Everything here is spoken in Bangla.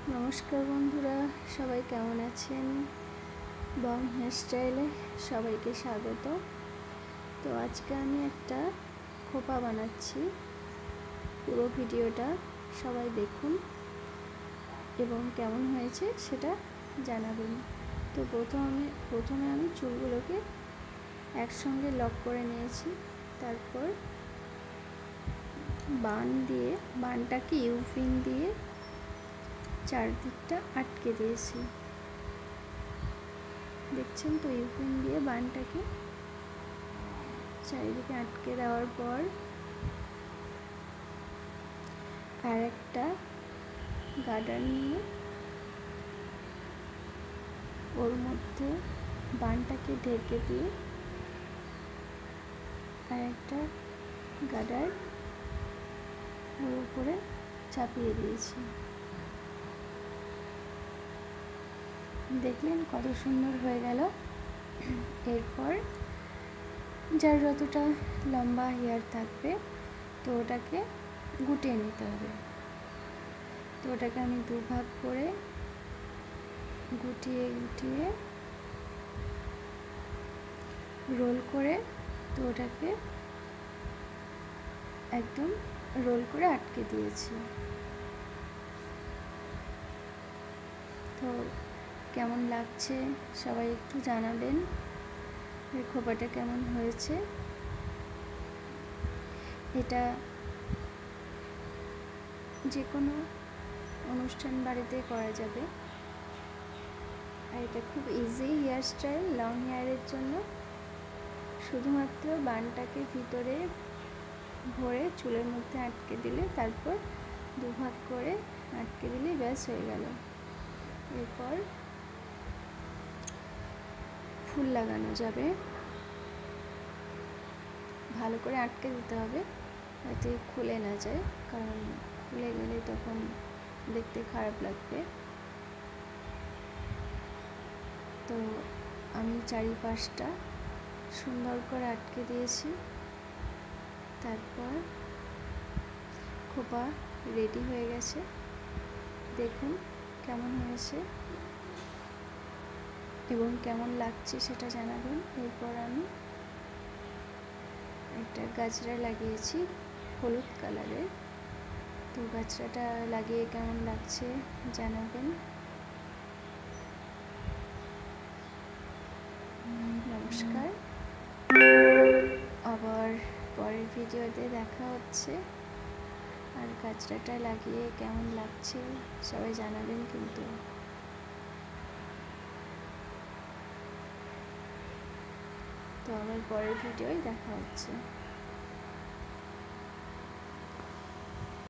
নমস্কার বন্ধুরা, সবাই কেমন আছেন? বং হেয়ারস্টাইলে সবাইকে স্বাগত। তো আজকে আমি একটা খোপা বানাচ্ছি। পুরো ভিডিওটা সবাই দেখুন এবং কেমন হয়েছে সেটা জানাবেন। তো প্রথমে আমি চুলগুলোকে একসঙ্গে লক করে নিয়েছি। তারপর বানটাকে ইউপিন দিয়ে চারদিকটা আটকে দিয়েছি। দেখছেন তো, ইউপিন দিয়ে বানটাকে চারিদিকে আটকে দেওয়ার পর আর একটা গার্ডার নিয়ে ওর মধ্যে বানটাকে ঢেকে দিয়ে আর একটা গার্ডার ওর উপরে চাপিয়ে দিয়েছি। দেখলেন কত সুন্দর হয়ে গেল। এরপর যার যতটা লম্বা হেয়ার থাকবে তো ওটাকে গুটিয়ে নিতে হবে। তো ওটাকে আমি দুভাগ করে গুটিয়ে রোল করে, তো ওটাকে একদম রোল করে আটকে দিয়েছি। তো কেমন লাগছে সবাই একটু জানাবেন, এই খোপাটা কেমন হয়েছে। এটা যে কোনো অনুষ্ঠান বাড়িতে করা যাবে, আর এটা খুব ইজি হেয়ার স্টাইল লং হেয়ারের জন্য। শুধুমাত্র বানটাকে ভিতরে ভরে চুলের মধ্যে আটকে দিলে, তারপর দুভাগ করে আটকে দিলেই ব্যাস হয়ে গেল। এরপর ফুল লাগানো যাবে। ভালো করে আটকে দিতে হবে যাতে খুলে না যায়, কারণ খুলে গেলে তখন দেখতে খারাপ লাগবে। তো আমি চারিপাশটা সুন্দর করে আটকে দিয়েছি। তারপর খোপা রেডি হয়ে গেছে। দেখুন কেমন হয়েছে এবং কেমন লাগছে সেটা জানাবেন। এরপর আমি একটা গাজরা লাগিয়েছি হলুদ কালারের। তো গাজরাটা লাগিয়ে কেমন লাগছে জানাবেন। নমস্কার, আবার পরের ভিডিওতে দেখা হচ্ছে। আর গাজরাটা লাগিয়ে কেমন লাগছে সবাই জানাবেন কিন্তু। তো আবার পরের ভিডিওয় দেখা হচ্ছে।